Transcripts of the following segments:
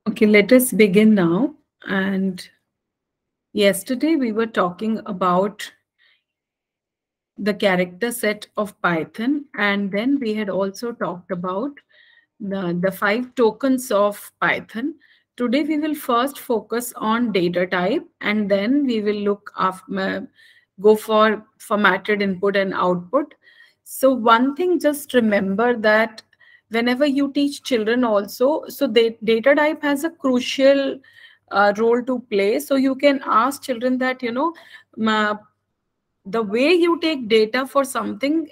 Okay, let us begin now. And yesterday we were talking about the character set of Python, and then we had also talked about the five tokens of Python. Today we will first focus on data type, and then we will look after, go for formatted input and output. So one thing, just remember that whenever you teach children also, so data type has a crucial role to play. So you can ask children that, the way you take data for something,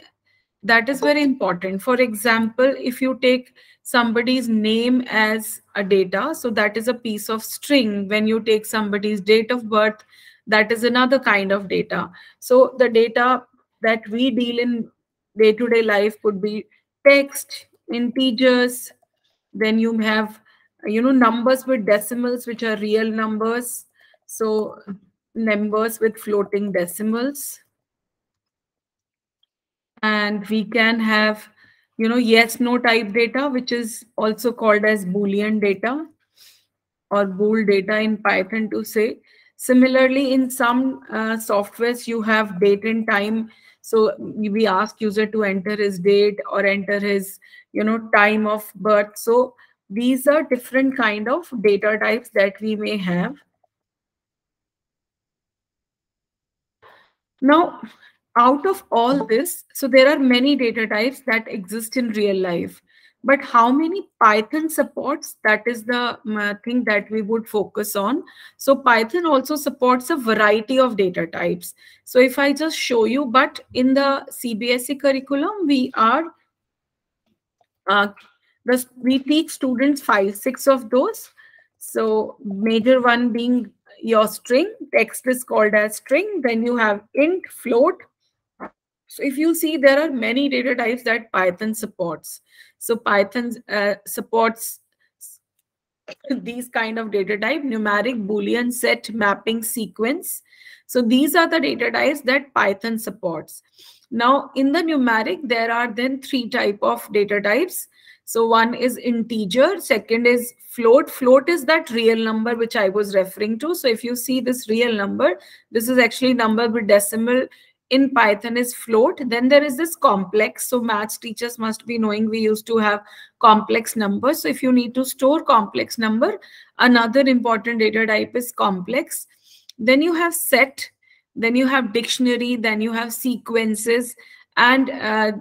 that is very important. For example, if you take somebody's name as a data, so that is a piece of string. When you take somebody's date of birth, that is another kind of data. So the data that we deal in day-to-day life could be text, integers, then you have numbers with decimals, which are real numbers. So numbers with floating decimals. And we can have yes no type data, which is also called as boolean data or bool data in Python to say. Similarly, in some softwares you have date and time. So we ask user to enter his date or enter his time of birth. So these are different kind of data types that we may have. Now, out of all this, so there are many data types that exist in real life. But how many Python supports? That is the thing that we would focus on. So Python also supports a variety of data types. So if I just show you, but in the CBSE curriculum, uh, we teach students five, six of those. So major one being your string, text is called as string. Then you have int, float. So if you see, there are many data types that Python supports. So Python supports these kind of data type: numeric, Boolean, set, mapping, sequence. So these are the data types that Python supports. Now in the numeric, there are then three type of data types. So one is integer, second is float. Float is that real number which I was referring to. So if you see this real number, this is actually number with decimal in Python is float. Then there is this complex. So maths teachers must be knowing we used to have complex numbers. So if you need to store complex number, another important data type is complex. Then you have set, then you have dictionary, then you have sequences, and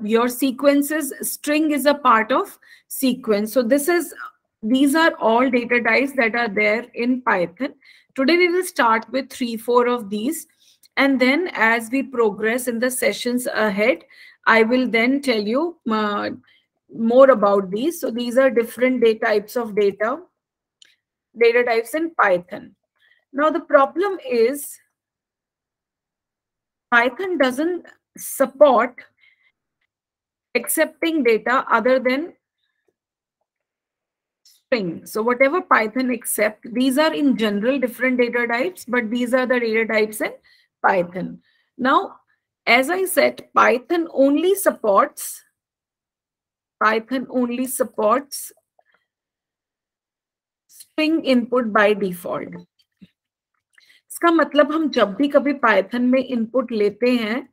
your sequences string is a part of sequence. So these are all data types that are there in Python. Today we will start with 3-4 of these, and then as we progress in the sessions ahead, I will then tell you more about these. So these are different types of data types in Python. Now the problem is Python doesn't support accepting data other than string. So whatever Python accept, these are in general different data types, but these are the data types in Python. Now, as I said, Python only supports string input by default. इसका मतलब हम जब भी कभी Python में input लेते हैं,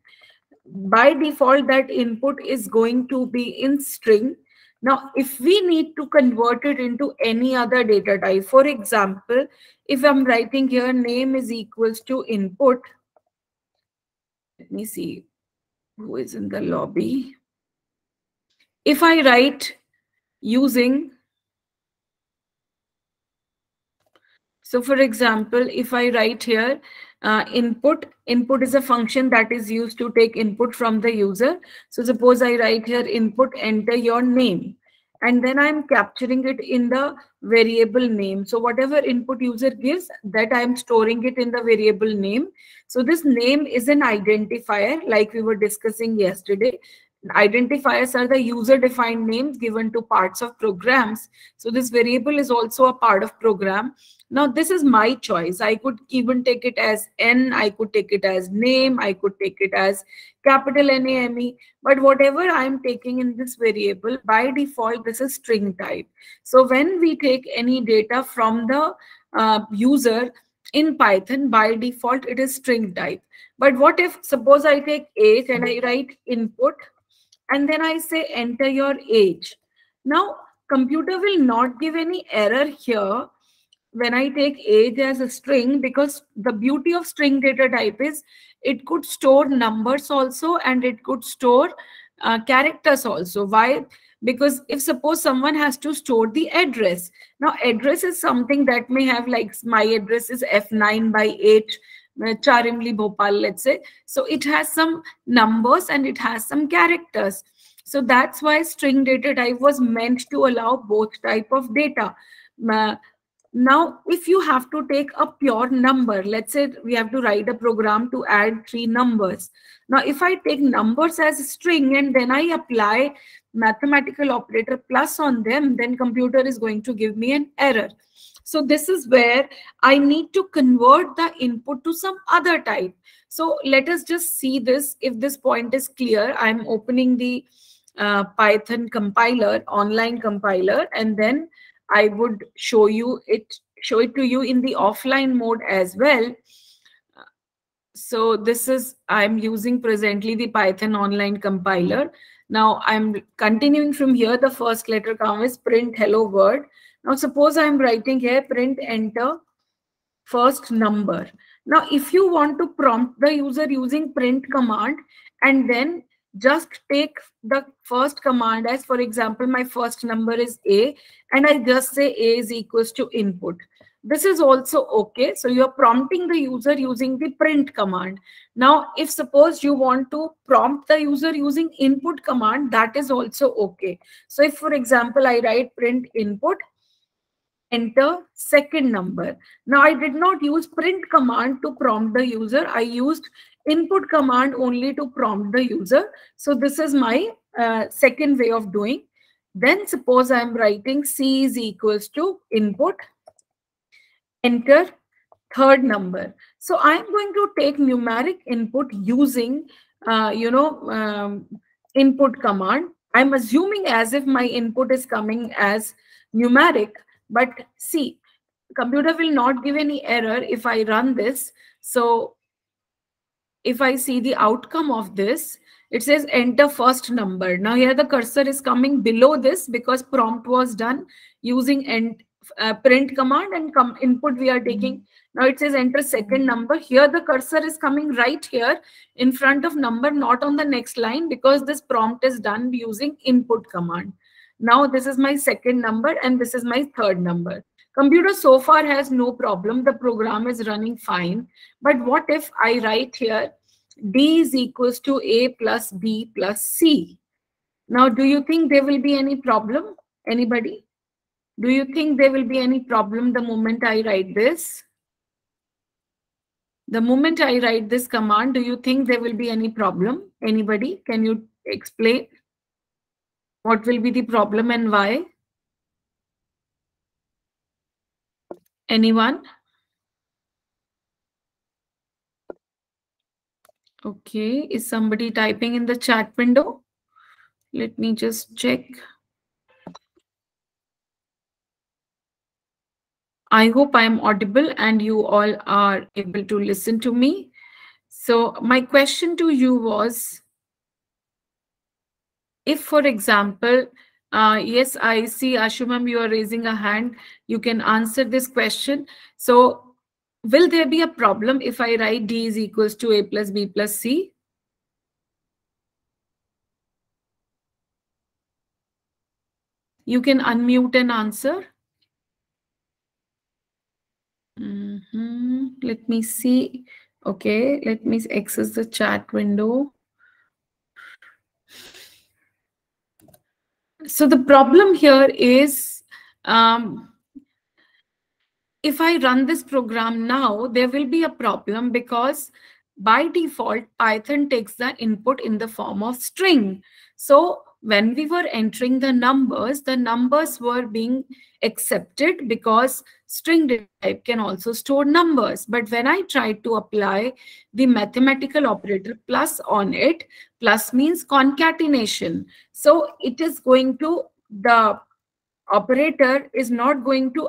by default that input is going to be in string. Now, if we need to convert it into any other data type, for example, if I'm writing here name is equals to input, let me see who is in the lobby. If I write using, so for example, if I write here input is a function that is used to take input from the user. So suppose I write here input, enter your name, and then I'm capturing it in the variable name. So whatever input user gives, that I'm storing it in the variable name. So this name is an identifier, like we were discussing yesterday. Identifiers are the user-defined names given to parts of programs. So this variable is also a part of program. Now this is my choice. I could even take it as N, I could take it as name, I could take it as capital NAME, but whatever I'm taking in this variable, by default, this is string type. So when we take any data from the user in Python, by default, it is string type. But what if, suppose I take age and I write input, and then I say enter your age. Now, computer will not give any error here when I take age as a string, because the beauty of string data type is it could store numbers also, and it could store characters also. Why? Because if suppose someone has to store the address, now address is something that may have, like my address is F9 by 8 Charimli Bhopal, let's say. So it has some numbers and it has some characters. So that's why string data type was meant to allow both type of data. Now, if you have to take a pure number, let's say we have to write a program to add 3 numbers. Now, if I take numbers as a string and then I apply mathematical operator plus on them, then computer is going to give me an error. So this is where I need to convert the input to some other type. So let us just see this. If this point is clear, I'm opening the Python compiler, online compiler, and then I would show it to you in the offline mode as well. So this is, I'm using presently the Python online compiler. Now I'm continuing from here. The first letter comes is print hello world. Now suppose I'm writing here print enter first number. Now if you want to prompt the user using print command and then just take the first command as, for example, my first number is A, and I just say A is equals to input. This is also okay. So you're prompting the user using the print command. Now, if suppose you want to prompt the user using input command, that is also okay. So if, for example, I write print input, enter second number. Now I did not use print command to prompt the user. I used input command only to prompt the user. So this is my second way of doing. Then suppose I'm writing C is equals to input, enter third number. So I'm going to take numeric input using, input command. I'm assuming as if my input is coming as numeric, but see, computer will not give any error if I run this. So if I see the outcome of this, it says enter first number. Now here the cursor is coming below this because prompt was done using print command, and input we are taking. Now it says enter second number. Here the cursor is coming right here in front of number, not on the next line, because this prompt is done using input command. Now this is my second number and this is my third number. Computer so far has no problem. The program is running fine. But what if I write here D is equals to A plus B plus C? Now, do you think there will be any problem? Anybody? Do you think there will be any problem the moment I write this? The moment I write this command, do you think there will be any problem? Anybody? Can you explain what will be the problem and why? Anyone? Okay, is somebody typing in the chat window? Let me just check. I hope I am audible and you all are able to listen to me. So my question to you was, if, for example, yes, I see Ashumam, you are raising a hand. You can answer this question. So will there be a problem if I write D is equals to A plus B plus C? You can unmute and answer. Let me see. Okay, let me access the chat window. So the problem here is, if I run this program now, there will be a problem because by default, Python takes the input in the form of string. So when we were entering the numbers were being accepted because string data type can also store numbers. But when I tried to apply the mathematical operator plus on it, plus means concatenation. So it is going to, the operator is not going to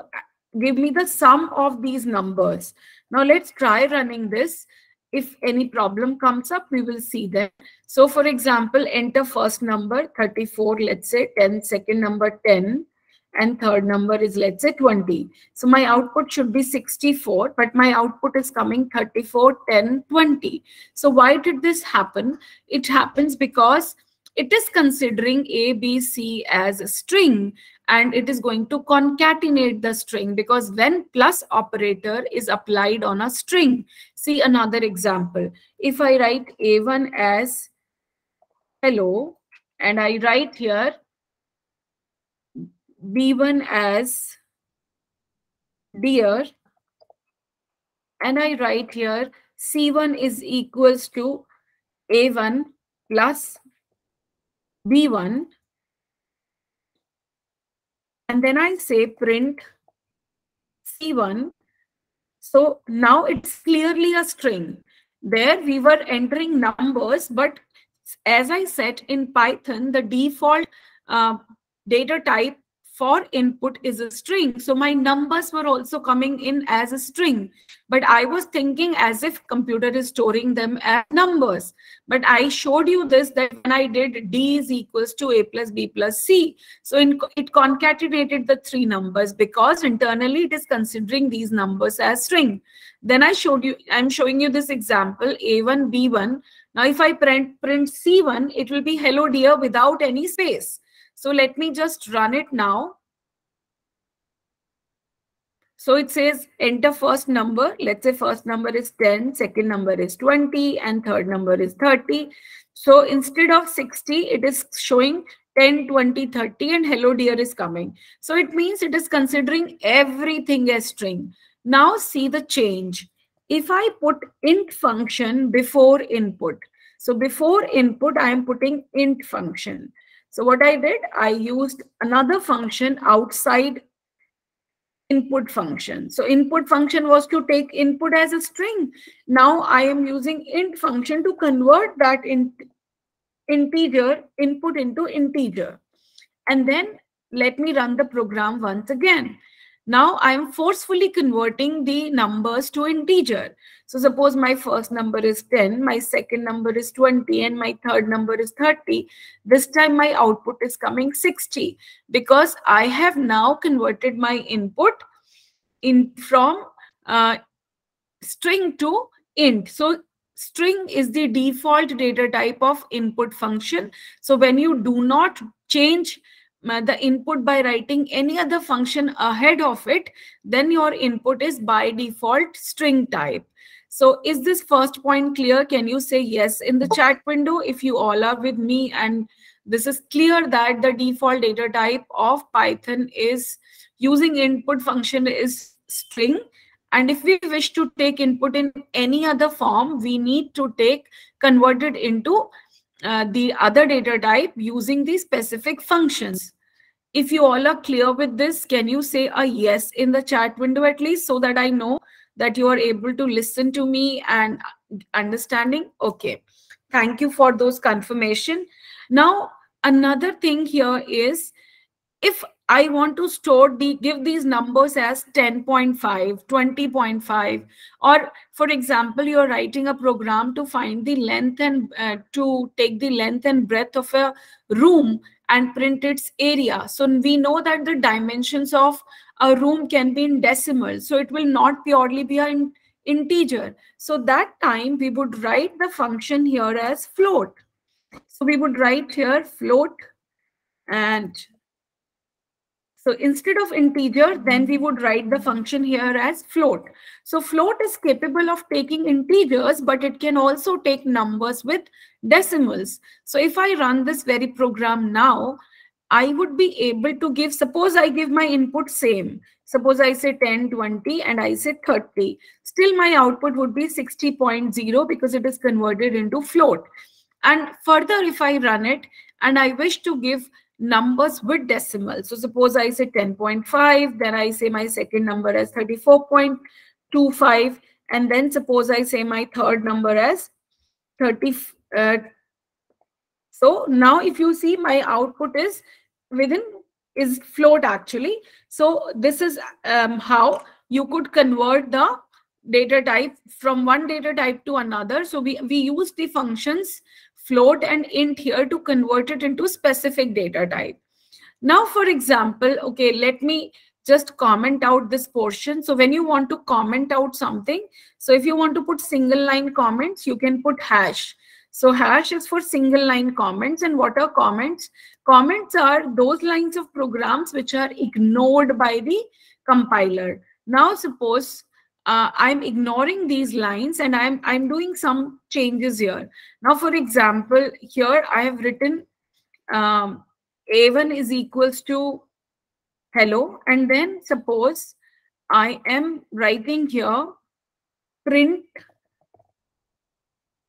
give me the sum of these numbers. Now let's try running this. If any problem comes up, we will see that. So for example, enter first number 34, let's say 10, second number 10, and third number is, let's say, 20. So my output should be 64, but my output is coming 34, 10, 20. So why did this happen? It happens because it is considering A, B, C as a string, and it is going to concatenate the string, because when plus operator is applied on a string. See another example. If I write A1 as hello, and I write here B1 as dear, and I write here C1 is equals to A1 plus B1, and then I say print C1. So now it's clearly a string. There we were entering numbers, but as I said, in Python, the default uh, data type for input is a string. So my numbers were also coming in as a string. But I was thinking as if computer is storing them as numbers. But I showed you this, that when I did D is equals to A plus B plus C. So it concatenated the three numbers because internally it is considering these numbers as string. Then I'm showing you this example, A1, B1. Now, if I print C1, it will be hello dear without any space. So let me just run it now. So it says enter first number. Let's say first number is 10, second number is 20, and third number is 30. So instead of 60, it is showing 10, 20, 30, and hello dear is coming. So it means it is considering everything as string. Now see the change. If I put int function before input, so before input, I am putting int function. So what I did, I used another function outside input function. So input function was to take input as a string. Now I am using int function to convert that integer input into integer. And then let me run the program once again. Now I am forcefully converting the numbers to integer. So suppose my first number is 10, my second number is 20, and my third number is 30. This time my output is coming 60 because I have now converted my input from string to int. So string is the default data type of input function. So when you do not change the input by writing any other function ahead of it, then your input is by default string type. So is this first point clear? Can you say yes in the chat window if you all are with me and this is clear that the default data type of Python is using input function is string? And if we wish to take input in any other form, we need to convert it into the other data type using the specific functions. If you all are clear with this, can you say a yes in the chat window at least, so that I know that you are able to listen to me and understanding? Okay, thank you for those confirmation. Now, another thing here is, if I want to give these numbers as 10.5, 20.5, or for example, you're writing a program to find the length and to take the length and breadth of a room and print its area. So we know that the dimensions of a room can be in decimal. So it will not purely be an integer. So that time we would write the function here as float. So we would write here float, and so instead of integer, then we would write the function here as float. So float is capable of taking integers, but it can also take numbers with decimals. So if I run this very program now, I would be able to give, suppose I give my input same. Suppose I say 10, 20, and I say 30. Still my output would be 60.0 because it is converted into float. And further, if I run it and I wish to give numbers with decimals, so suppose I say 10.5, then I say my second number as 34.25, and then suppose I say my third number as 30. So now if you see, my output is within, is float actually. So this is how you could convert the data type from one data type to another. So we use the functions float and int here to convert it into specific data type. Now, for example, okay, let me just comment out this portion. So when you want to comment out something, so if you want to put single line comments, you can put hash. So hash is for single line comments. And what are comments? Comments are those lines of programs which are ignored by the compiler. Now, suppose I'm ignoring these lines and I'm doing some changes here. Now, for example, here I have written A1 is equals to hello, and then suppose I am writing here print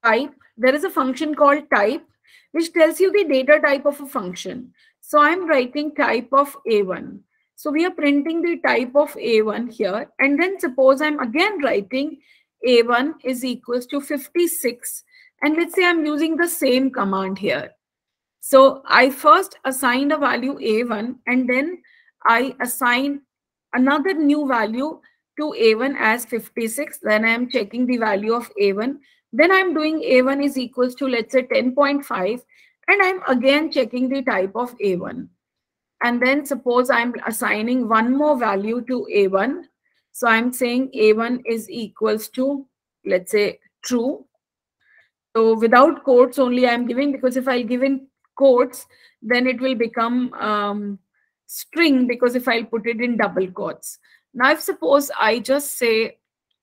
type. There is a function called type which tells you the data type of a function. So I'm writing type of A1. So we are printing the type of A1 here, and then suppose I'm again writing A1 is equals to 56, and let's say I'm using the same command here. So I first assigned a value A1, and then I assign another new value to A1 as 56. Then I am checking the value of A1. Then I'm doing A1 is equals to, let's say, 10.5, and I'm again checking the type of A1. And then suppose I'm assigning one more value to A1. So I'm saying A1 is equals to, let's say, true. So without quotes only I'm giving, because if I give in quotes, then it will become string, because if I'll put it in double quotes. Now, if suppose I just say,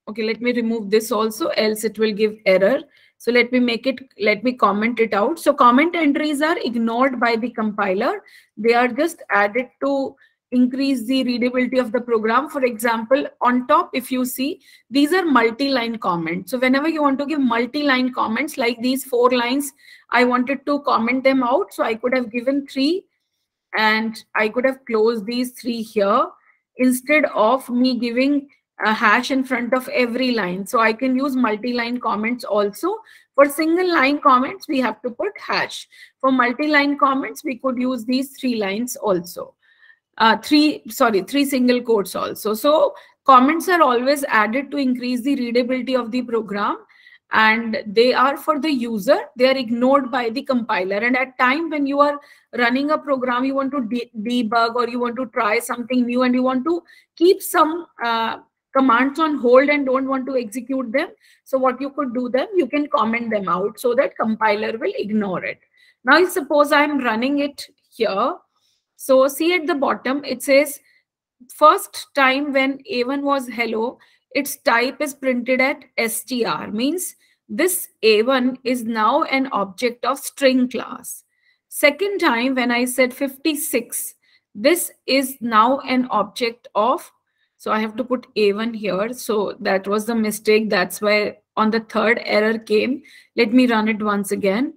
okay, let me remove this also, else it will give error. So let me comment it out. So comment entries are ignored by the compiler. They are just added to increase the readability of the program. For example, on top, if you see, these are multi-line comments. So whenever you want to give multi-line comments, like these 4 lines, I wanted to comment them out. So I could have given 3, and I could have closed these 3 here instead of me giving a hash in front of every line. So I can use multi-line comments also. For single line comments, we have to put hash. For multi-line comments, we could use these 3 lines also. 3 single quotes also. So comments are always added to increase the readability of the program, and they are for the user. They are ignored by the compiler. And at time when you are running a program, you want to debug, or you want to try something new, and you want to keep some commands on hold and don't want to execute them. So what you could do then, you can comment them out so that compiler will ignore it. Now, suppose I'm running it here. So see at the bottom, it says first time when A1 was hello, its type is printed at str, means this A1 is now an object of string class. Second time when I said 56, this is now an object of, so I have to put A1 here. So that was the mistake. That's why on the third error came. Let me run it once again.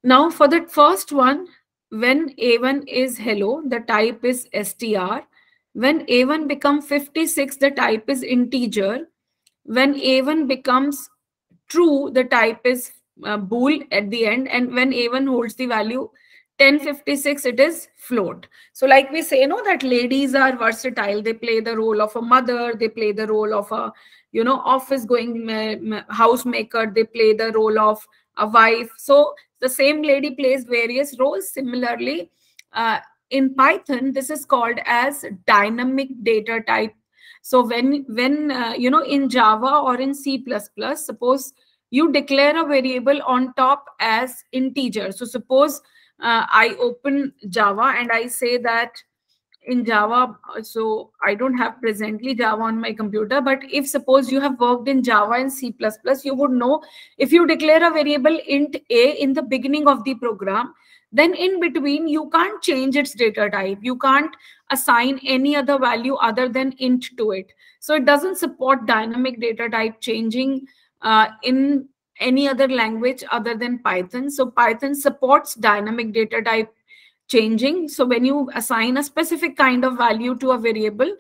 Now for the first one, when A1 is hello, the type is str. When A1 becomes 56, the type is integer. When A1 becomes true, the type is bool at the end. And when A1 holds the value 1056, it is float. So like we say, that ladies are versatile. They play the role of a mother. They play the role of a, office going housemaker. They play the role of a wife. So the same lady plays various roles. Similarly, in Python, this is called as dynamic data type. So when in Java or in C++, suppose you declare a variable on top as integer. So suppose I open Java and I say that in Java, so I don't have presently Java on my computer, but if suppose you have worked in Java and C++, you would know if you declare a variable int a in the beginning of the program, Then in between, you can't change its data type. You can't assign any other value other than int to it. So it doesn't support dynamic data type changing in any other language other than Python. So Python supports dynamic data type changing. So when you assign a specific kind of value to a variable,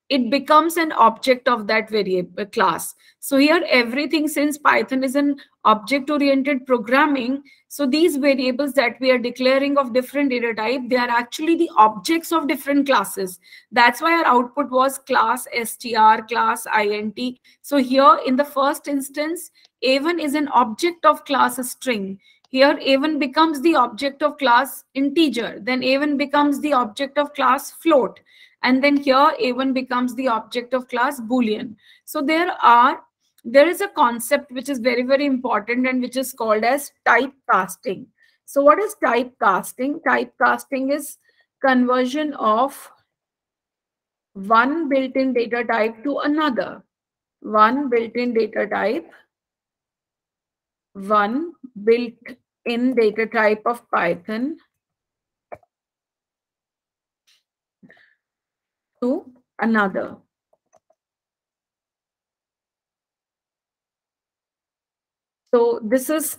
it becomes an object of that variable class. So here everything, since Python is an object oriented programming, so these variables that we are declaring of different data type, they are actually the objects of different classes. That's why our output was class str, class int. So here in the first instance, a1 is an object of class string. Here a1 becomes the object of class integer, then a1 becomes the object of class float, and then here a1 becomes the object of class boolean. So there is a concept which is very, very important, and which is called as typecasting. So what is typecasting? Typecasting is conversion of one built-in data type to another. One built-in data type, one built-in data type of Python to another. So this is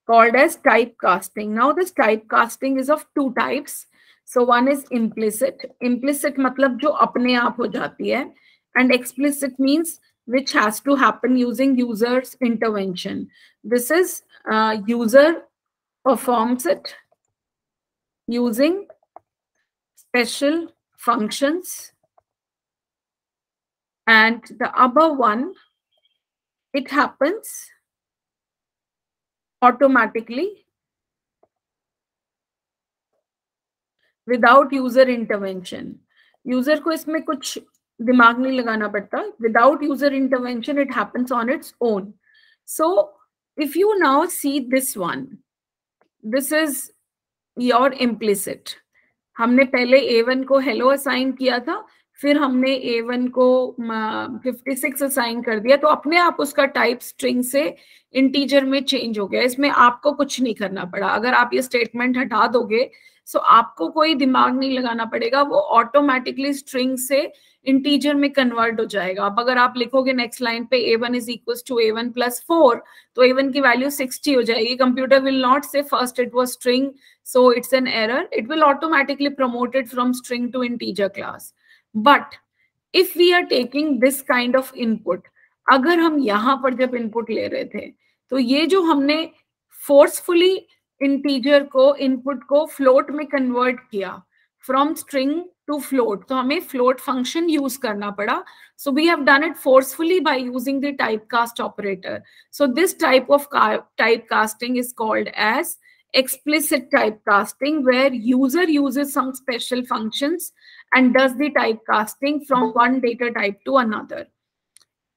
called as typecasting. Now this typecasting is of two types. So one is implicit. Implicit मतलब जो अपने आप हो जाती है, and explicit means which has to happen using user's intervention. This is user performs it using special functions, and the other one, it happens automatically without user intervention. User को इसमें कुछ दिमाग नहीं लगाना पड़ता. Without user intervention, it happens on its own. So if you now see this one, this is your implicit. हमने पहले a1 को hello assign किया था, फिर हमने a1 को 56 असाइन कर दिया, तो अपने आप उसका टाइप स्ट्रिंग से इंटीजर में चेंज हो गया. इसमें आपको कुछ नहीं करना पड़ा. अगर आप ये स्टेटमेंट हटा दोगे, सो आपको कोई दिमाग नहीं लगाना पड़ेगा, वो ऑटोमेटिकली स्ट्रिंग से इंटीजर में कन्वर्ट हो जाएगा. अब अगर आप लिखोगे नेक्स्ट लाइन पे a1 is equal to a1 plus 4, तो a1 की वैल्यू 60 हो जाएगी. कंप्यूटर विल नॉट से first it was string, so it's an error. It will automatically promote it from string to integer class. But if we are taking this kind of input, अगर हम यहाँ पर जब input ले रहे थे, तो ये जो हमने forcefully integer को input को float में convert किया from string to float, तो हमें float function use करना पड़ा. So we have done it forcefully by using the typecast operator. So this type of typecasting is called as explicit typecasting, where user uses some special functions and does the typecasting from one data type to another.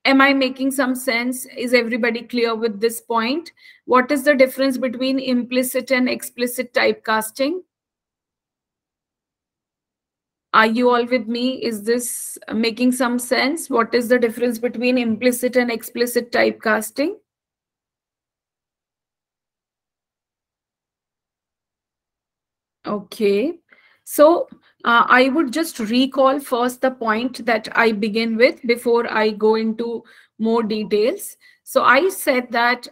Am I making some sense? Is everybody clear with this point? What is the difference between implicit and explicit typecasting? Are you all with me? Is this making some sense? What is the difference between implicit and explicit typecasting? Okay, so I would just recall first the point that I begin with before I go into more details. So I said that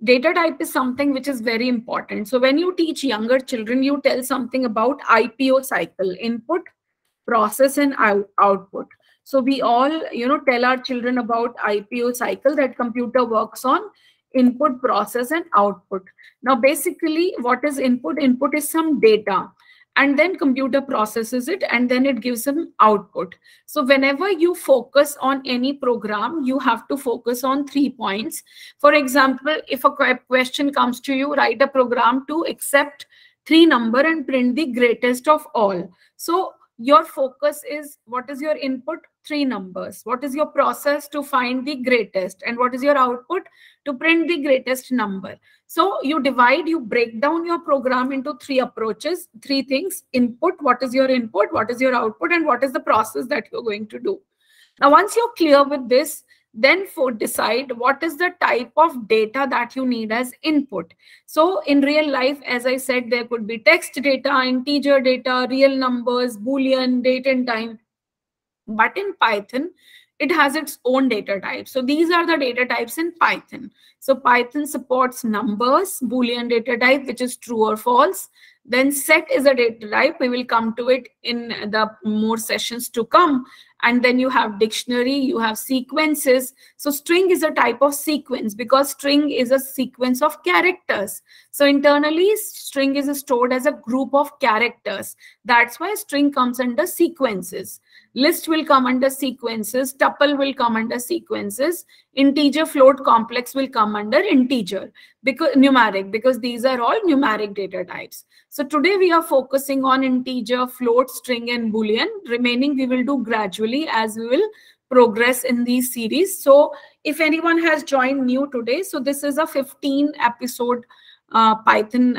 data type is something which is very important. So when you teach younger children, you tell something about IPO cycle: input, process, and output. So we all, tell our children about IPO cycle, that computer works on input, process, and output. Now, basically, what is input? Input is some data, and then computer processes it, and then it gives some output. So whenever you focus on any program, you have to focus on 3 points. For example, if a question comes to you, write a program to accept 3 number and print the greatest of all. So your focus is, what is your input? 3 numbers. What is your process? To find the greatest. And what is your output? To print the greatest number. So you break down your program into 3 approaches, 3 things: input, what is your input, what is your output, and what is the process that you're going to do. Now, once you're clear with this, then for decide what is the type of data that you need as input. So in real life, as I said, there could be text data, integer data, real numbers, boolean, date and time. But in Python, it has its own data types. So these are the data types in Python. So Python supports numbers, Boolean data type, which is true or false. Then set is a data type. We will come to it in the more sessions to come. And then you have dictionary, you have sequences. So string is a type of sequence because string is a sequence of characters. So internally, string is stored as a group of characters. That's why string comes under sequences. List will come under sequences, tuple will come under sequences, integer, float, complex will come under integer, because numeric, because these are all numeric data types. So today we are focusing on integer, float, string and boolean. Remaining we will do gradually as we will progress in these series. So if anyone has joined new today, so this is a 15 episode Python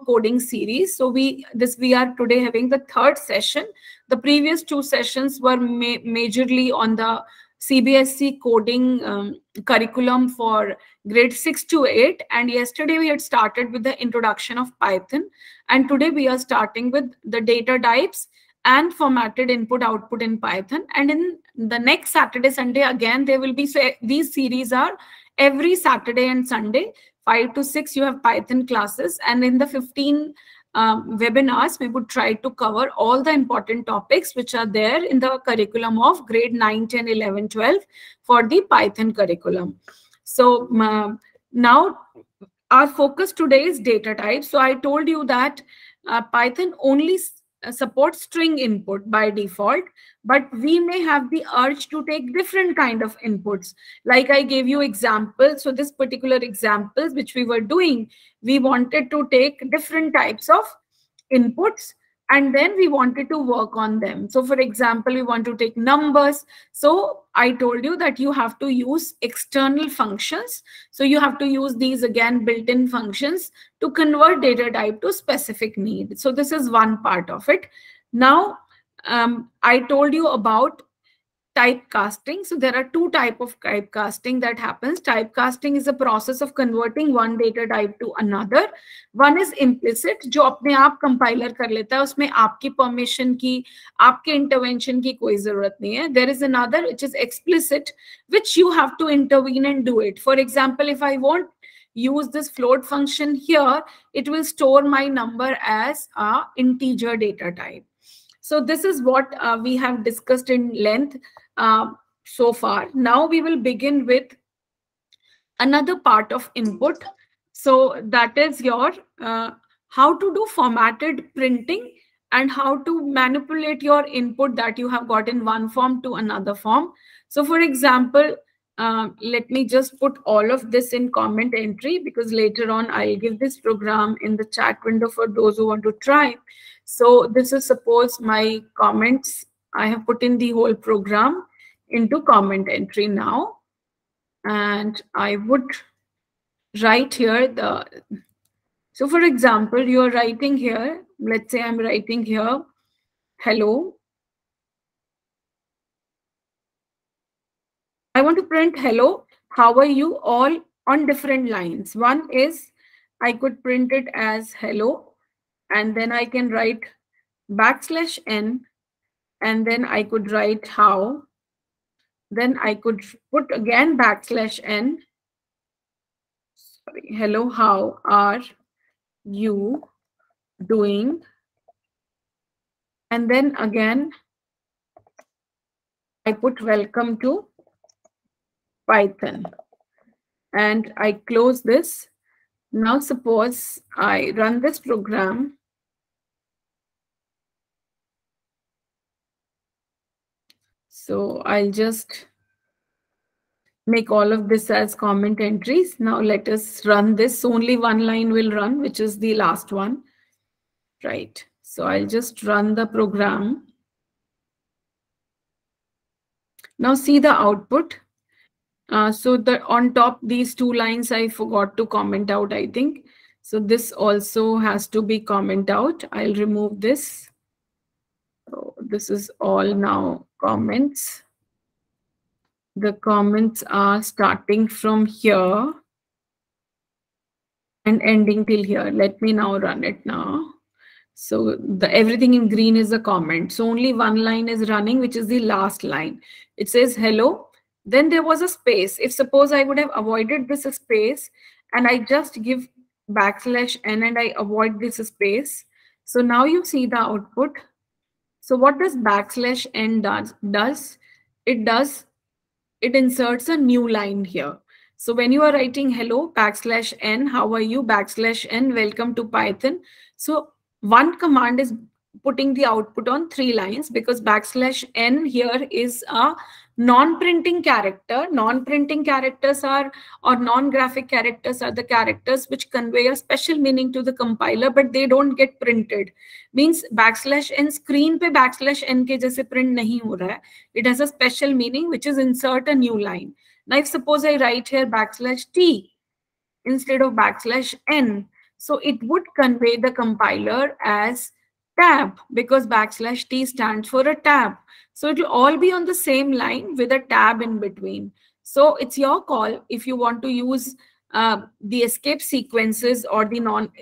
coding series. So we are today having the third session. The previous two sessions were majorly on the CBSE coding curriculum for grade 6 to 8, and yesterday we had started with the introduction of Python, and today we are starting with the data types and formatted input output in Python. And in the next Saturday, Sunday, again there will be, these series are every Saturday and Sunday 5 to 6 you have Python classes, and in the 15 webinars we would try to cover all the important topics which are there in the curriculum of grade 9, 10, 11, 12 for the Python curriculum. So now our focus today is data types. So I told you that Python only supports string input by default, but we may have the urge to take different kind of inputs. Like I gave you examples. So this particular examples which we were doing, we wanted to take different types of inputs and then we wanted to work on them. So for example, we want to take numbers. So I told you that you have to use external functions. So you have to use these again built-in functions to convert data type to specific need. So this is one part of it. Now, I told you about typecasting. So there are two types of typecasting that happens. Typecasting is a process of converting one data type to another. One is implicit, जो अपने आप compiler कर लेता है, उसमें आपकी permission की, आपके intervention की कोई जरूरत नहीं है. There is another which is explicit, which you have to intervene and do it. For example, if I want use this float function here, it will store my number as a integer data type. So this is what we have discussed in length so far. Now we will begin with another part of input. So that is your how to do formatted printing and how to manipulate your input that you have got in one form to another form. So for example, let me just put all of this in comment entry, because later on I'll give this program in the chat window for those who want to try. So this is, suppose my comments, I have put in the whole program into comment entry now. And I would write here the, so for example, you're writing here, let's say I'm writing here, hello. I want to print hello, how are you, all on different lines. One is I could print it as hello, and then I can write \n, and then I could write how, then I could put again \n, sorry, hello, how are you doing, and then again I put welcome to Python, and I close this. Now suppose I run this program. So I'll just make all of this as comment entries. Now let us run this. Only one line will run, which is the last one. Right. So I'll just run the program. Now see the output. So the on top, these two lines I forgot to comment out, I think. So this also has to be comment out. I'll remove this. So this is all now comments. The comments are starting from here and ending till here. Let me now run it now. So the everything in green is a comment. So only one line is running, which is the last line. It says hello. Then there was a space. If suppose I would have avoided this space and I just give \n and I avoid this space. So now you see the output. So what does \n does? It does it inserts a new line here. So when you are writing hello, \n, how are you, \n, welcome to Python. So one command is putting the output on 3 lines because \n here is a non-printing character. Non-printing characters are, or non-graphic characters are the characters which convey a special meaning to the compiler, but they don't get printed. Means \n screen pe \n के जैसे print नहीं हो रहा है. It has a special meaning, which is insert a new line. Now, if suppose I write here \t instead of \n, so it would convey the compiler as tab because \t stands for a tab. So it will all be on the same line with a tab in between. So it's your call if you want to use the escape sequences or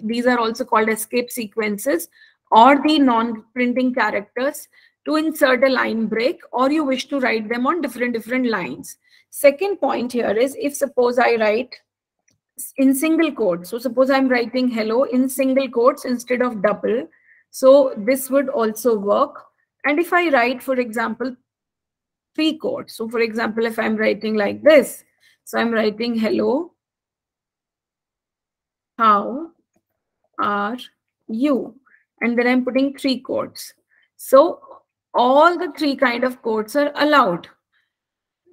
these are also called escape sequences or the non-printing characters to insert a line break, or you wish to write them on different lines. Second point here is if suppose I write in single quotes. So suppose I'm writing hello in single quotes instead of double. So this would also work. And if I write, for example, 3 quotes. So for example, if I'm writing like this, so I'm writing hello, how are you? And then I'm putting 3 quotes. So all the 3 kind of quotes are allowed.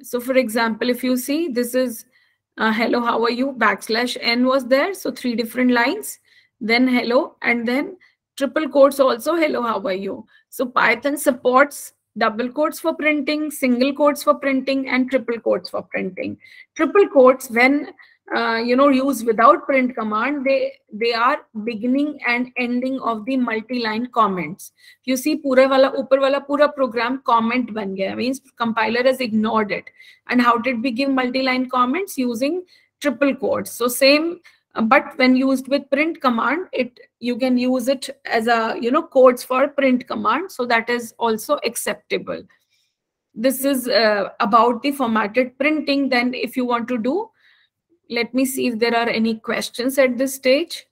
So for example, if you see, this is hello, how are you? \n was there. So 3 different lines, then hello, and then triple quotes also, hello, how are you? So Python supports double quotes for printing, single quotes for printing, and triple quotes for printing. Triple quotes, when used without print command, they are beginning and ending of the multi-line comments. You see, पूरा वाला ऊपर वाला पूरा program comment बन गया, means compiler has ignored it. And how did we give multi-line comments? Using triple quotes. So same, but when used with print command, you can use it as a quotes for print command. So that is also acceptable. This is about the formatted printing. Then if you want to do, let me see if there are any questions at this stage.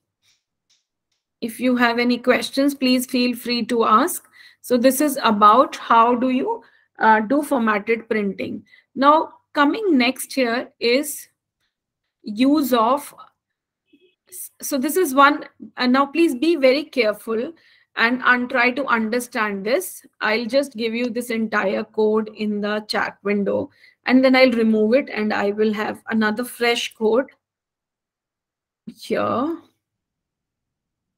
If you have any questions, please feel free to ask. So this is about how do you do formatted printing. Now, coming next here is use of, so this is one, now please be very careful and try to understand this. I'll just give you this entire code in the chat window, and then I'll remove it and I will have another fresh code here.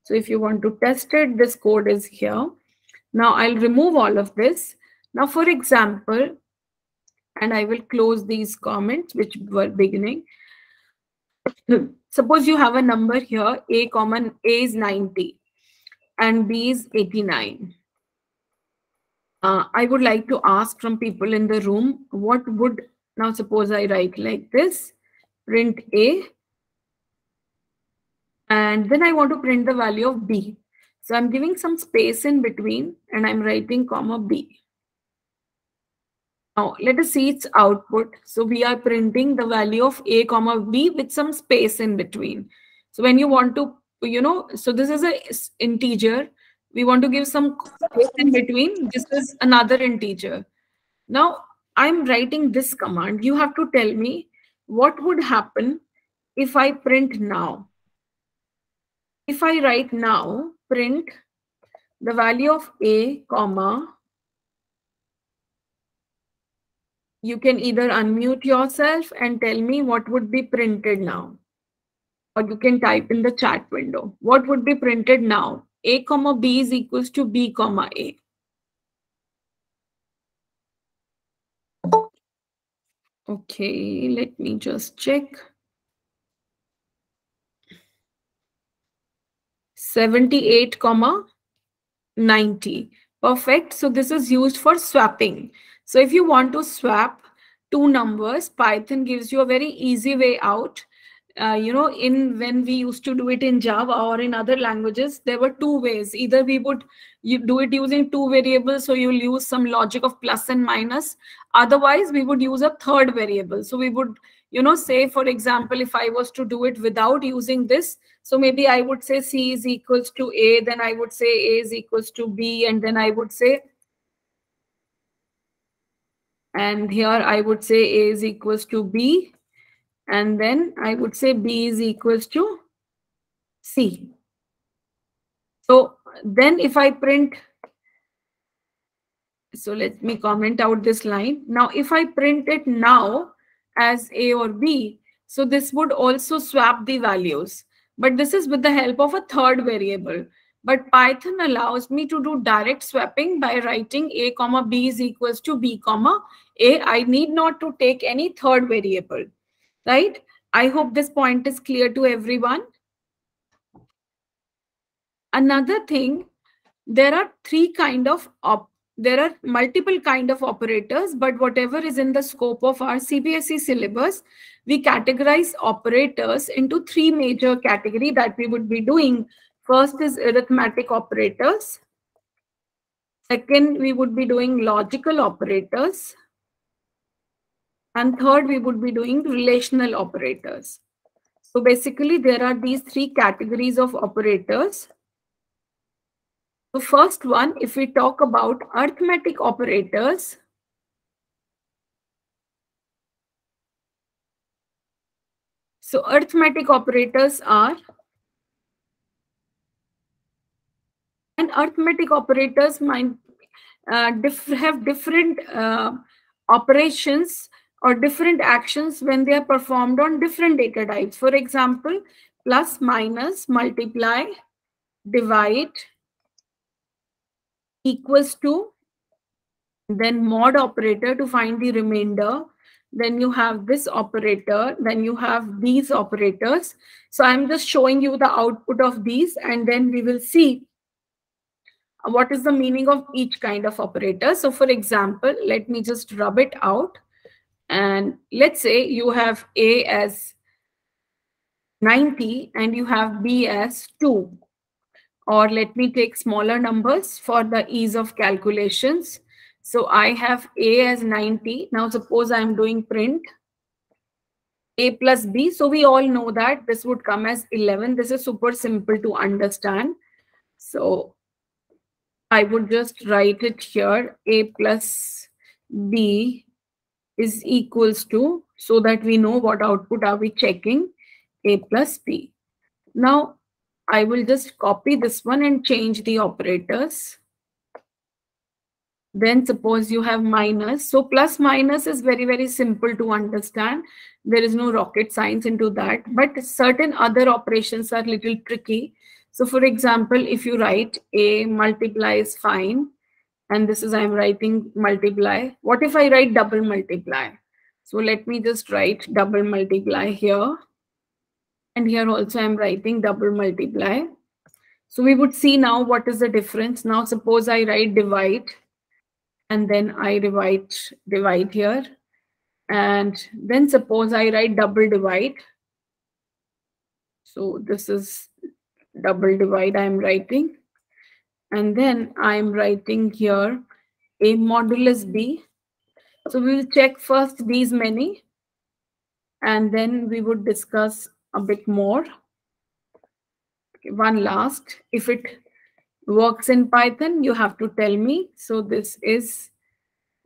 So if you want to test it, this code is here. Now I'll remove all of this. Now, for example, and I will close these comments which were beginning. Suppose you have a number here, A is 90 and B is 89. I would like to ask from people in the room, what would, now suppose I write like this, print A, and then I want to print the value of B. So I'm giving some space in between and I'm writing comma B. Now let us see its output. So we are printing the value of A comma B with some space in between. So when you want to, so this is a integer. We want to give some space in between. This is another integer. Now I'm writing this command. You have to tell me what would happen if I print now. If I write now, print the value of A, comma, you can either unmute yourself and tell me what would be printed now. Or you can type in the chat window. What would be printed now? A comma B is equals to B comma A. Okay, let me just check. 78 comma 90. Perfect. So this is used for swapping. So if you want to swap two numbers, Python gives you a very easy way out. In when we used to do it in Java or in other languages, there were two ways. Either we would you do it using two variables, so you'll use some logic of plus and minus. Otherwise, we would use a third variable. So we would, say, for example, if I was to do it without using this, so maybe I would say C is equals to A, then I would say A is equals to B, and then I would say, and here I would say A is equals to B, and then I would say B is equals to C. So then if I print, so let me comment out this line. Now, if I print it now as A or B, so this would also swap the values. But this is with the help of a third variable. But Python allows me to do direct swapping by writing A comma B is equals to B comma A. I need not to take any third variable, right? I hope this point is clear to everyone. Another thing, there are there are multiple kind of operators, but whatever is in the scope of our CBSE syllabus, we categorize operators into three major category that we would be doing. First is arithmetic operators. Second, we would be doing logical operators. And third, we would be doing relational operators. So basically, there are these three categories of operators. The first one, if we talk about arithmetic operators, so arithmetic operators are, and arithmetic operators might have different operations or different actions when they are performed on different data types. For example, plus, minus, multiply, divide, equals to, then mod operator to find the remainder, then you have this operator, then you have these operators. So I'm just showing you the output of these, and then we will see what is the meaning of each kind of operator. So for example, let me just rub it out, and let's say you have A as 90 and you have B as 2. Or let me take smaller numbers for the ease of calculations. So I have A as 90. Now suppose I'm doing print A plus B. So we all know that this would come as 11. This is super simple to understand. So I would just write it here. A plus B is equals to, so that we know what output are we checking, A plus B. Now I will just copy this one and change the operators. Then suppose you have minus. So plus minus is very, very simple to understand. There is no rocket science into that. But certain other operations are little tricky. So for example, if you write A multiply is fine. And this is I'm writing multiply. What if I write double multiply? So let me just write double multiply here. And here also I'm writing double multiply. So we would see now what is the difference. Now suppose I write divide, and then I divide here, and then suppose I write double divide. So this is double divide I'm writing, and then I'm writing here A modulus B. So we will check first these many, and then we would discuss a bit more. Okay, one last, if it works in Python, you have to tell me. So this is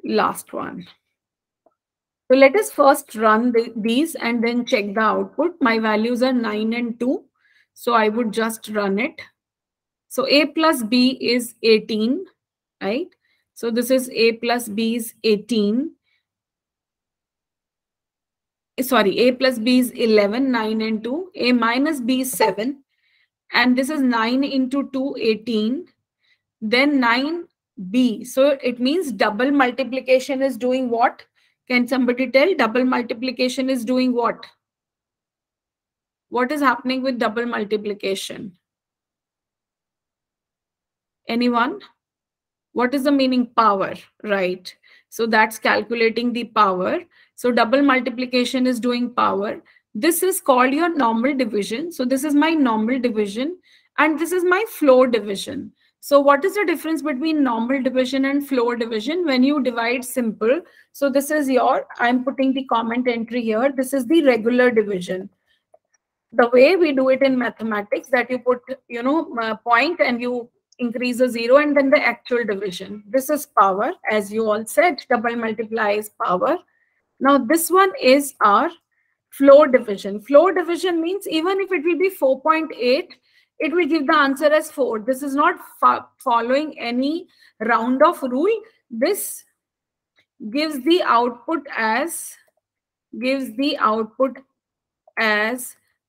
last one. So let us first run these and then check the output. My values are 9 and 2. So I would just run it. So A plus B is 18, right? So this is A plus B is 18. Sorry, A plus B is 11, 9 and 2. A minus B is 7. And this is 9 into 2, 18. Then 9B. So it means double multiplication is doing what? Can somebody tell? Double multiplication is doing what? What is happening with double multiplication? Anyone? What is the meaning? Power, right? So that's calculating the power. So double multiplication is doing power. This is called your normal division. So this is my normal division and this is my floor division. So what is the difference between normal division and floor division? When you divide simple, so this is your, I'm putting the comment entry here. This is the regular division. The way we do it in mathematics, that you put, point and you increase a zero and then the actual division. This is power, as you all said, double multiply is power. Now this one is our floor division. Floor division means even if it will be 4.8, it will give the answer as 4. This is not following any round off rule. This gives the output as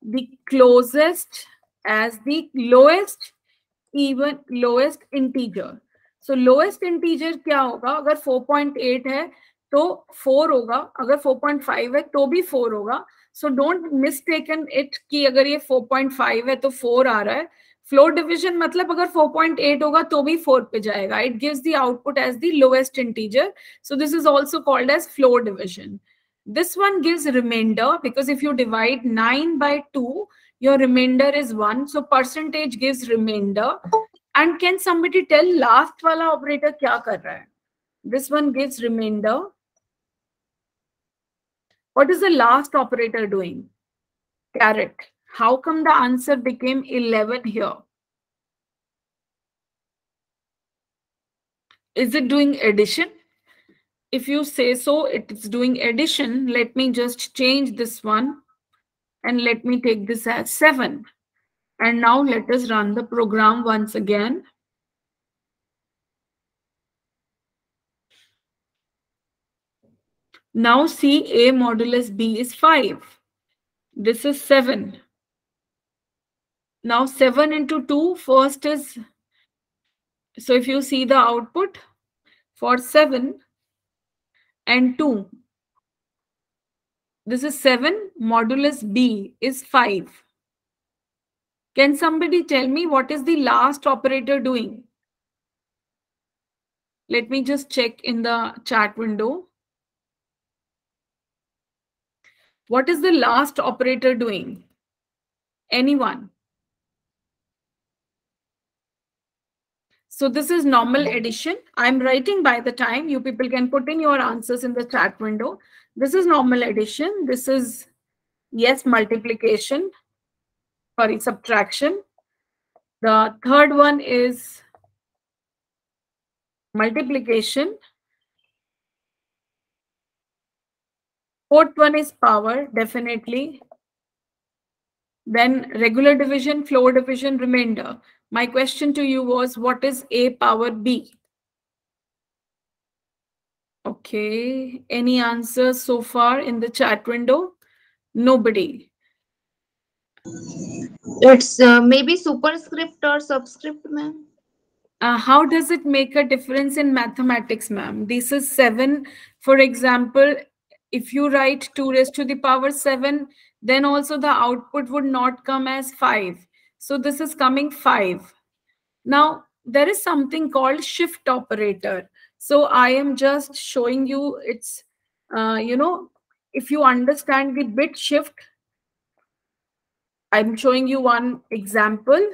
the closest, as the lowest, even lowest integer. So lowest integer क्या होगा? अगर 4.8 है तो 4 होगा, अगर 4.5 है तो भी 4 होगा. So don't mistaken it कि अगर ये 4.5 है तो 4 आ रहा है. Floor division मतलब अगर 4.8 होगा तो भी 4 पे जाएगा. It gives the output as the lowest integer. So this is also called as floor division. This one gives remainder, because if you divide 9 by 2, your remainder is 1. So percentage gives remainder. And can somebody tell last wala operator kya kar raha hai? This one gives remainder. What is the last operator doing? Caret. How come the answer became 11 here? Is it doing addition? If you say so, it's doing addition. Let me just change this one and let me take this as 7. And now let us run the program once again. Now see, A modulus B is 5. This is 7. Now 7 into 2, first is, so if you see the output for 7 and 2, this is 7, modulus B is 5. Can somebody tell me what is the last operator doing? Let me just check in the chat window. What is the last operator doing? Anyone? So this is normal addition. I'm writing by the time. You people can put in your answers in the chat window. This is normal addition. This is, yes, multiplication. Sorry, subtraction. The third one is multiplication. Fourth one is power, definitely. Then regular division, floor division, remainder. My question to you was, what is A power B? Okay, any answers so far in the chat window? Nobody. It's maybe superscript or subscript, ma'am. How does it make a difference in mathematics, ma'am? This is 7. For example, if you write 2 raised to the power 7, then also the output would not come as 5. So this is coming 5. Now, there is something called shift operator. So I am just showing you it's, if you understand the bit shift, I'm showing you one example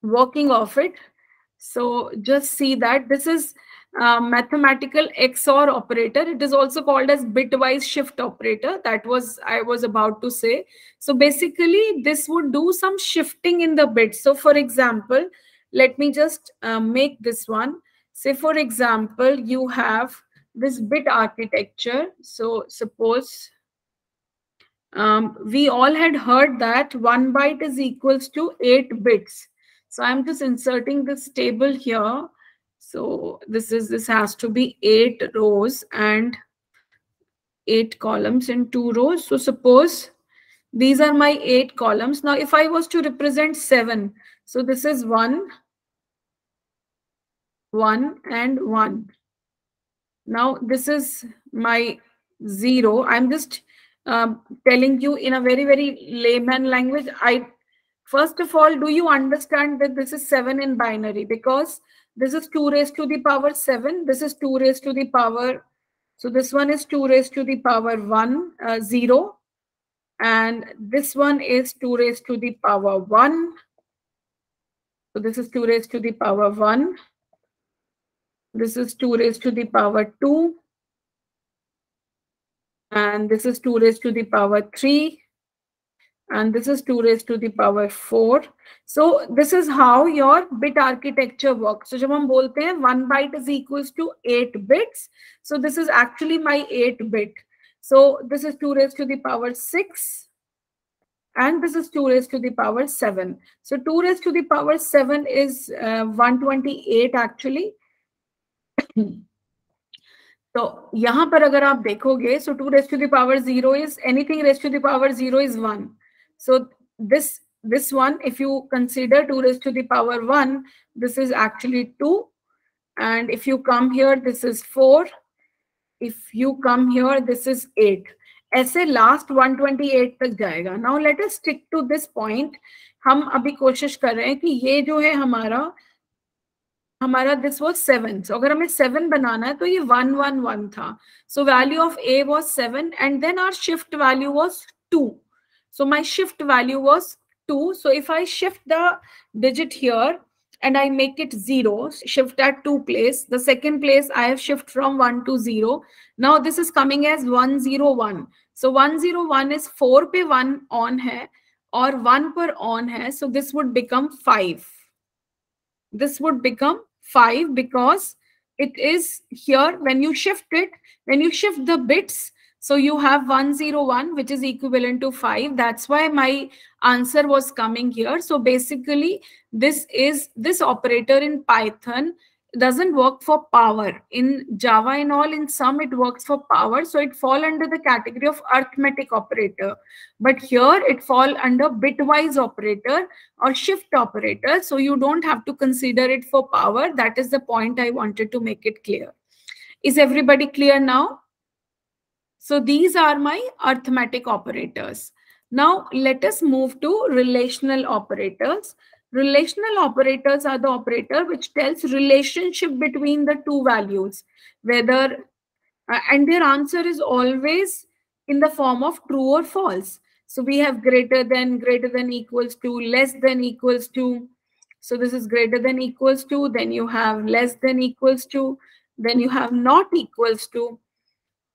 working off it. So just see that this is mathematical XOR operator. It is also called as bitwise shift operator. That was I was about to say. So basically, this would do some shifting in the bits. So for example, let me just make this one. Say for example, you have this bit architecture. So suppose we all had heard that 1 byte is equals to 8 bits. So I'm just inserting this table here. So this has to be 8 rows and 8 columns in 2 rows. So suppose these are my 8 columns. Now if I was to represent 7, so this is 1, 1 and 1. Now this is my 0. I'm just telling you in a very, very layman language. First of all, do you understand that this is 7 in binary? Because This is 2 raised to the power 7. This is 2 raised to the power. So this one is 2 raised to the power 0. And this one is 2 raised to the power 1. So this is 2 raised to the power 1. This is 2 raised to the power 2. And this is 2 raised to the power 3. And this is 2 raised to the power 4. So this is how your bit architecture works. So जब हम बोलते हैं 1 byte is equals to 8 bits. So this is actually my 8 bit. So this is 2 raised to the power 6. And this is 2 raised to the power 7. So 2 raised to the power 7 is 128 actually. तो यहाँ पर अगर आप देखोगे, so 2 raised to the power 0 is anything raised to the power 0 is 1. So this one, if you consider 2 raised to the power 1, this is actually 2. And if you come here, this is 4. If you come here, this is 8. ऐसे last 128 तक जाएगा. Now let us stick to this point. हम अभी कोशिश कर रहे हैं कि ये जो है हमारा दिस वॉज 7. सो अगर हमें 7 बनाना है तो ये 1 1 1 था. So value of A was 7 and then our shift value was 2. So my shift value was 2. So if I shift the digit here and I make it 0, shift at 2 place, the second place I have shift from 1 to 0. Now this is coming as 101. So 101 is 4 पे 1 on है और 1 पर on है. So this would become 5. This would become 5 because it is here when you shift it, when you shift the bits. So you have 101, which is equivalent to 5. That's why my answer was coming here. So basically, this operator in Python doesn't work for power. In Java and all, in some it works for power. So it fall under the category of arithmetic operator. But here it fall under bitwise operator or shift operator. So you don't have to consider it for power. That is the point I wanted to make it clear. Is everybody clear now? So these are my arithmetic operators. Now let us move to relational operators. Relational operators are the operator which tells relationship between the two values, whether and their answer is always in the form of true or false. So we have greater than equals to, less than equals to. So this is greater than equals to, then you have less than equals to, then you have not equals to.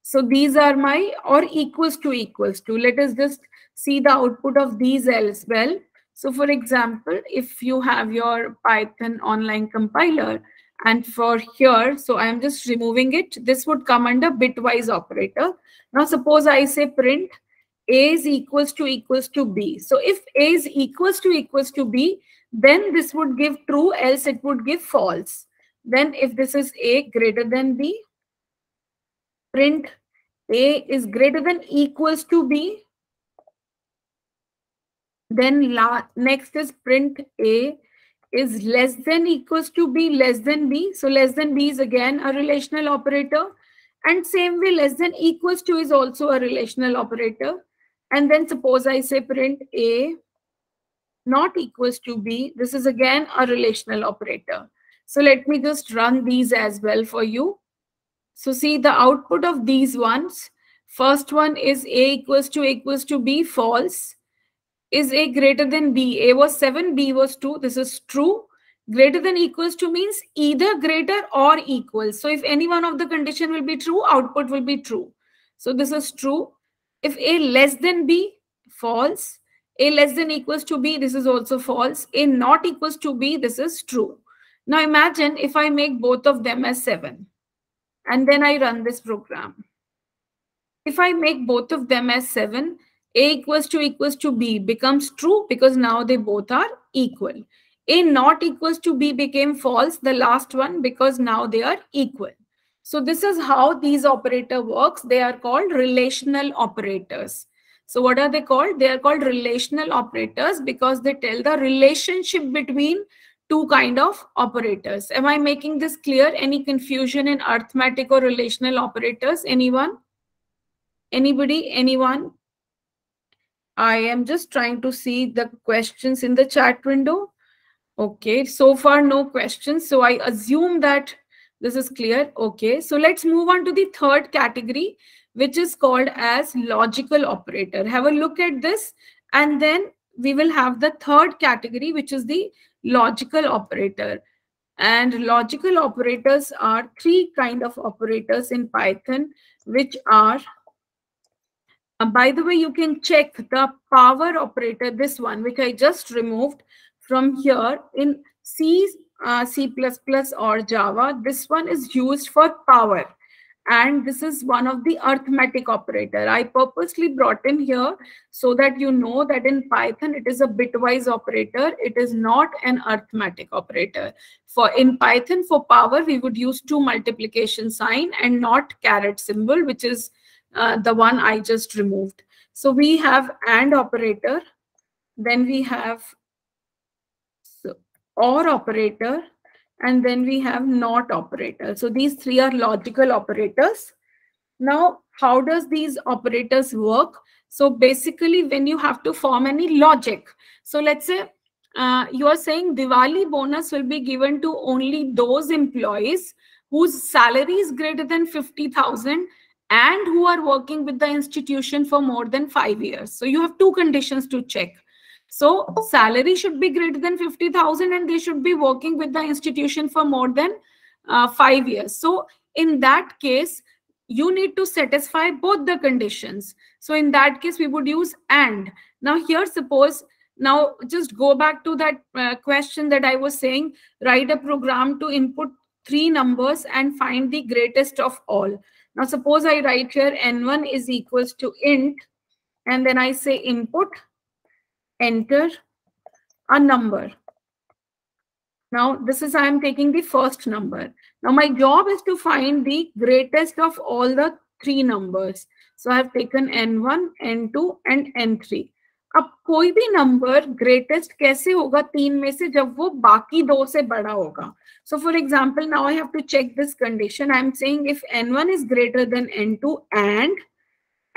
So these are my, or equals to equals to. Let us just see the output of these as well. So for example, if you have your Python online compiler and for here, so I am just removing it. This would come under bitwise operator. Now suppose I say print A is equals to B. So if A is equals to B, then this would give true, else it would give false. Then if this is A greater than B, print A is greater than equals to B. Then next is print A is less than equals to B, less than B. So less than B is again a relational operator. And same way less than equals to is also a relational operator. And then suppose I say print A not equals to B. This is again a relational operator. So let me just run these as well for you. So see the output of these ones. First one is A equals to B, false. Is A greater than B? A was 7, B was 2. This is true. Greater than equals to means either greater or equal. So if any one of the condition will be true, output will be true. So this is true. If A less than B, false. A less than equals to B, this is also false. A not equals to B, this is true. Now imagine if I make both of them as 7. And then I run this program. If I make both of them as 7, A equals to B becomes true because now they both are equal. A not equals to B became false, the last one, because now they are equal. So this is how these operator works. They are called relational operators. So what are they called? They are called relational operators because they tell the relationship between two kind of operators. Am I making this clear? Any confusion in arithmetic or relational operators? Anyone? Anybody? Anyone? I am just trying to see the questions in the chat window. Okay, so far no questions. So I assume that this is clear. Okay, so let's move on to the third category, which is called as logical operator. Have a look at this, and then we will have the third category, which is the logical operator. And logical operators are three kind of operators in Python, which are by the way, you can check the power operator, this one, which I just removed from here in C, C++ or Java. This one is used for power. And this is one of the arithmetic operator. I purposely brought in here so that you know that in Python, it is a bitwise operator. It is not an arithmetic operator. For in Python, for power, we would use 2 multiplication sign and not caret symbol, which is the one I just removed. So we have AND operator, then we have OR operator, and then we have NOT operator. So these three are logical operators. Now, how does these operators work? So basically, when you have to form any logic, so let's say you are saying Diwali bonus will be given to only those employees whose salary is greater than 50,000 and who are working with the institution for more than 5 years. So you have two conditions to check. So salary should be greater than 50,000 and they should be working with the institution for more than 5 years. So in that case, you need to satisfy both the conditions. So in that case, we would use AND. Now here, suppose, now just go back to that question that I was saying, write a program to input 3 numbers and find the greatest of all. Now suppose I write here N1 is equals to int, and then I say input, enter a number. Now this is, I am taking the first number. Now my job is to find the greatest of all the 3 numbers. So I have taken N1, N2 and N3. अब कोई भी number greatest कैसे होगा 3 में से जब वो बाकी 2 से बड़ा होगा. So for example, now I have to check this condition. I am saying if N1 is greater than N2 and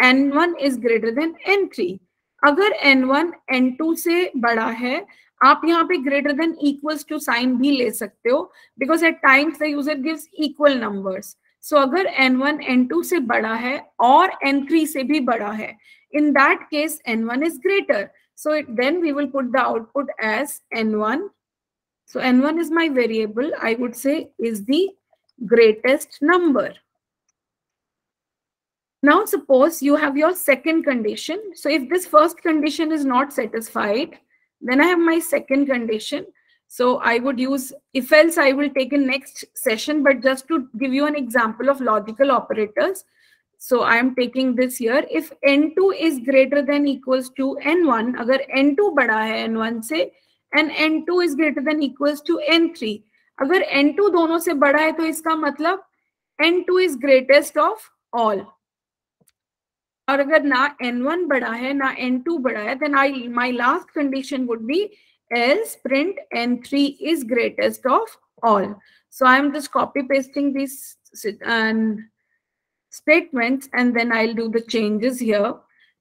N1 is greater than N3. अगर N1 N2 से बड़ा है, आप यहाँ पे greater than equals to sign भी ले सकते हो, because at times the user gives equal numbers. So अगर N1 N2 से बड़ा है और N3 से भी बड़ा है, in that case N1 is greater. So then we will put the output as N1. So N1 is my variable, I would say is the greatest number. Now suppose you have your second condition. So if this first condition is not satisfied, then I have my second condition. So I would use if else, I will take in next session, but just to give you an example of logical operators. So I am taking this here. If N2 is greater than equals to N1, अगर N2 बड़ा है N1 से, and N2 is greater than equals to N3, अगर N2 दोनों से बड़ा है तो इसका मतलब N2 is greatest of all. और अगर ना N1 बड़ा है ना N2 बड़ा है, then my last condition would be else print N3 is greatest of all. So I am just copy pasting these statements and then I'll do the changes here.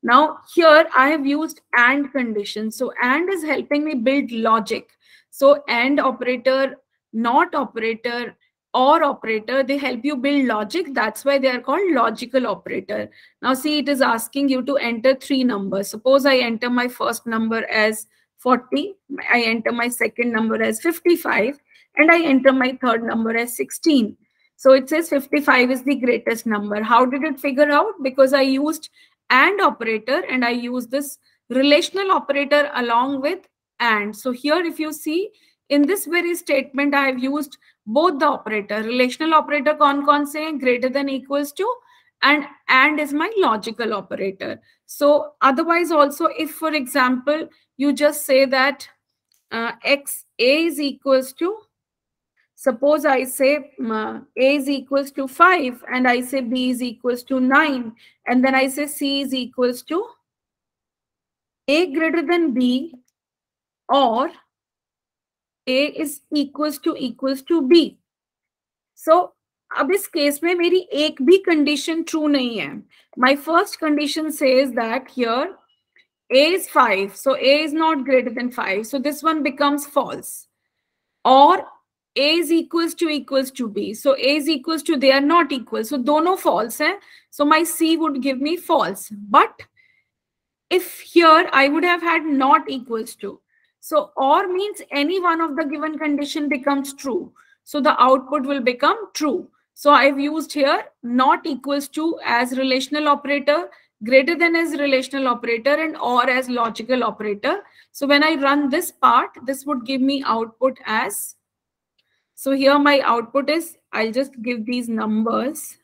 Now here I have used AND condition. So AND is helping me build logic. So AND operator, NOT operator, OR operator, they help you build logic. That's why they are called logical operator. Now see, it is asking you to enter 3 numbers. Suppose I enter my first number as 40, I enter my second number as 55, and I enter my third number as 16. So it says 55 is the greatest number. How did it figure out? Because I used AND operator and I used this relational operator along with AND. So here if you see, in this very statement, I have used both the operator. Relational operator कौन से हैं? Greater than equals to, and is my logical operator. So otherwise also, if for example, you just say that x a is equals to, suppose I say a is equals to 5 and I say b is equals to 9 and then I say c is equals to a greater than b or a is equals to b. So अब इस case में मेरी एक भी condition true नहीं है. My first condition says that here a is 5, so a is not greater than 5, so this one becomes false. or A is equals to B. So A is equals to, they are not equal. So dono false hai. So my C would give me false. But if here I would have had not equals to. So or means any one of the given condition becomes true. So the output will become true. So I've used here not equals to as relational operator, greater than as relational operator, and or as logical operator. So when I run this part, this would give me output as, so here my output is, I'll just give these numbers.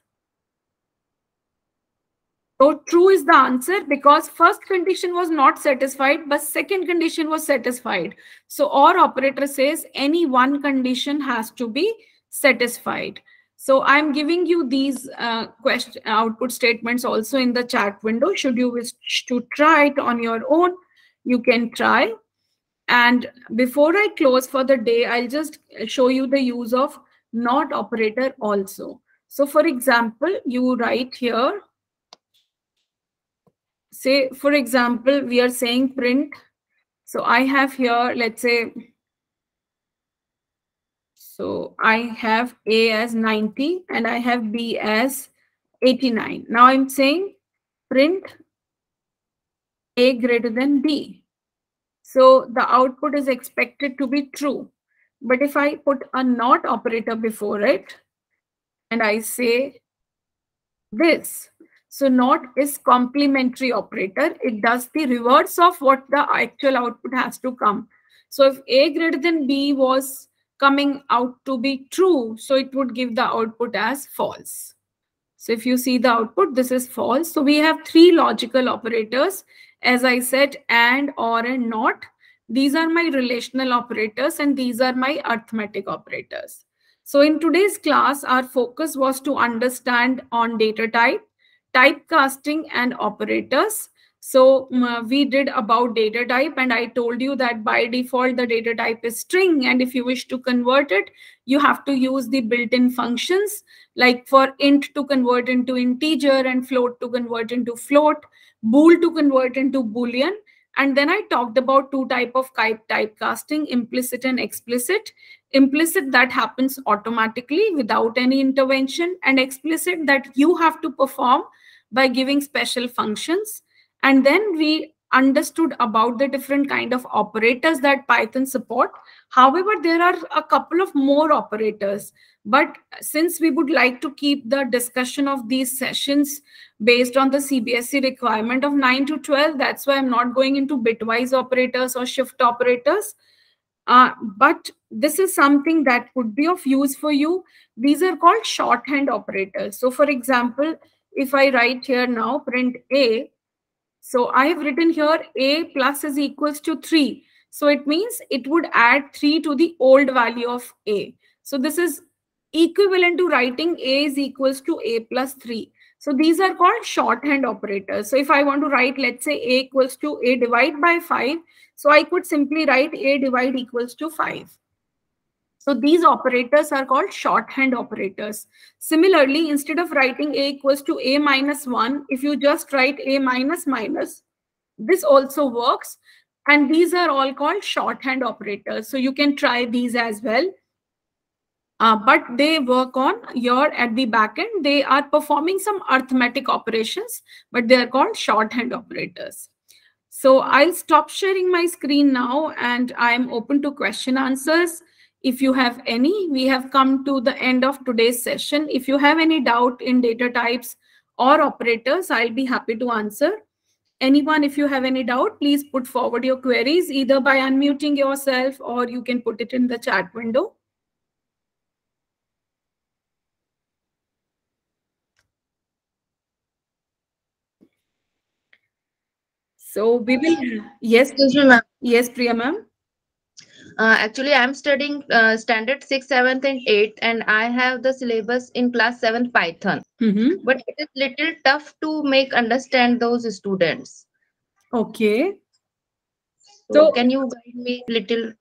So true is the answer because first condition was not satisfied, but second condition was satisfied. So or operator says any one condition has to be satisfied. So I'm giving you these question output statements also in the chat window. Should you wish to try it on your own, you can try. And before I close for the day, I'll just show you the use of not operator also. So for example, you write here, say, for example, we are saying print. So I have here, let's say, so I have A as 90 and I have B as 89. Now I'm saying print A greater than B. So the output is expected to be true. But if I put a not operator before it and I say this, so not is complementary operator. It does the reverse of what the actual output has to come. So if A greater than B was coming out to be true, so it would give the output as false. So if you see the output, this is false. So we have three logical operators. As I said, and, or, and not. These are my relational operators and these are my arithmetic operators. So in today's class, our focus was to understand on data type, typecasting, and operators. So we did about data type, and I told you that by default the data type is string, and if you wish to convert it, you have to use the built-in functions, like for int to convert into integer and float to convert into float, bool to convert into boolean. And then I talked about two type of typecasting, implicit and explicit. Implicit, that happens automatically without any intervention, and explicit, that you have to perform by giving special functions. And then we understood about the different kind of operators that Python support. However, there are a couple of more operators, but since we would like to keep the discussion of these sessions based on the CBSE requirement of 9 to 12, that's why I'm not going into bitwise operators or shift operators. But this is something that would be of use for you. These are called shorthand operators. So for example, if I write here now print A, so I have written here A plus is equals to 3. So it means it would add 3 to the old value of A. So this is equivalent to writing A is equals to A plus 3. So these are called shorthand operators. So if I want to write, let's say A equals to A divide by 5, so I could simply write A divide equals to 5. So these operators are called shorthand operators. Similarly, instead of writing A equals to A minus 1, if you just write A minus minus, this also works. And these are all called shorthand operators. So you can try these as well. But they work on your, at the back end, they are performing some arithmetic operations, but they are called shorthand operators. So I'll stop sharing my screen now and I'm open to question answers. If you have any, we have come to the end of today's session. If you have any doubt in data types or operators, I'll be happy to answer. Anyone, if you have any doubt, please put forward your queries either by unmuting yourself or you can put it in the chat window. So we will, yes, Excuse me, ma'am. yes, Priya ma'am. Actually, I'm studying standard 6, 7th, and 8th, and I have the syllabus in class 7 Python. But it is little tough to make understand those students. Okay. So can you guide me little?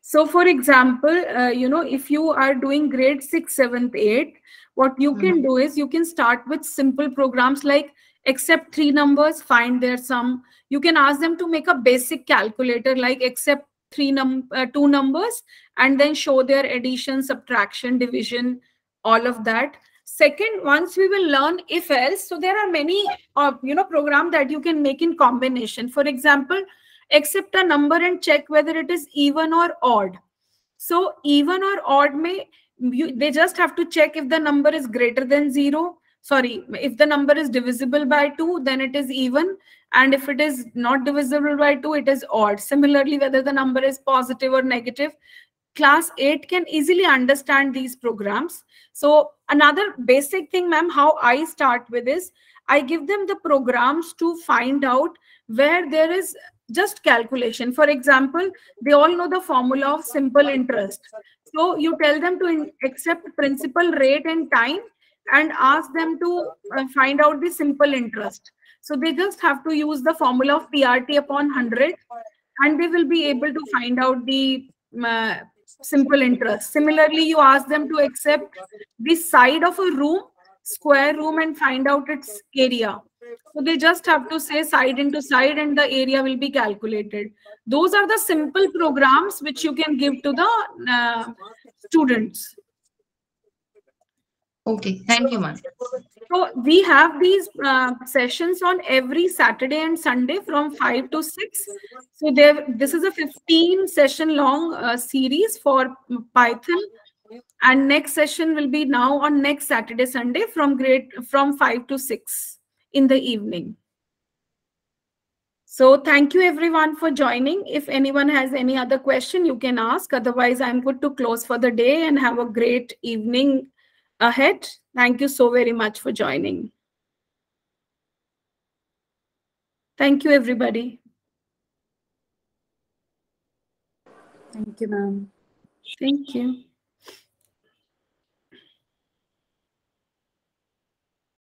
So for example, if you are doing grade 6, 7th, 8th, what you can do is you can start with simple programs like accept 3 numbers, find their sum. You can ask them to make a basic calculator like accept two numbers, and then show their addition, subtraction, division, all of that. Second, once we will learn if else, so there are many program that you can make in combination. For example, accept a number and check whether it is even or odd. So even or odd they just have to check if the number is greater than 0. Sorry, if the number is divisible by 2, then it is even. And if it is not divisible by 2, it is odd. Similarly, whether the number is positive or negative. Class 8 can easily understand these programs. So another basic thing, ma'am, how I start with is I give them the programs to find out where there is just calculation. For example, they all know the formula of simple interest. So you tell them to accept principal, rate, and time, and ask them to find out the simple interest. So they just have to use the formula of PRT upon 100, and they will be able to find out the simple interest. Similarly, you ask them to accept the side of a room, square room, and find out its area. So they just have to say side into side, and the area will be calculated. Those are the simple programs which you can give to the students. Okay, thank you, ma'am. So we have these sessions on every Saturday and Sunday from 5 to 6. So this is a 15 session long series for Python. And next session will be now on next Saturday, Sunday from 5 to 6 in the evening. So thank you everyone for joining. If anyone has any other question, you can ask. Otherwise, I'm good to close for the day, and have a great evening ahead. Thank you so very much for joining. Thank you, everybody. Thank you, ma'am. Thank you.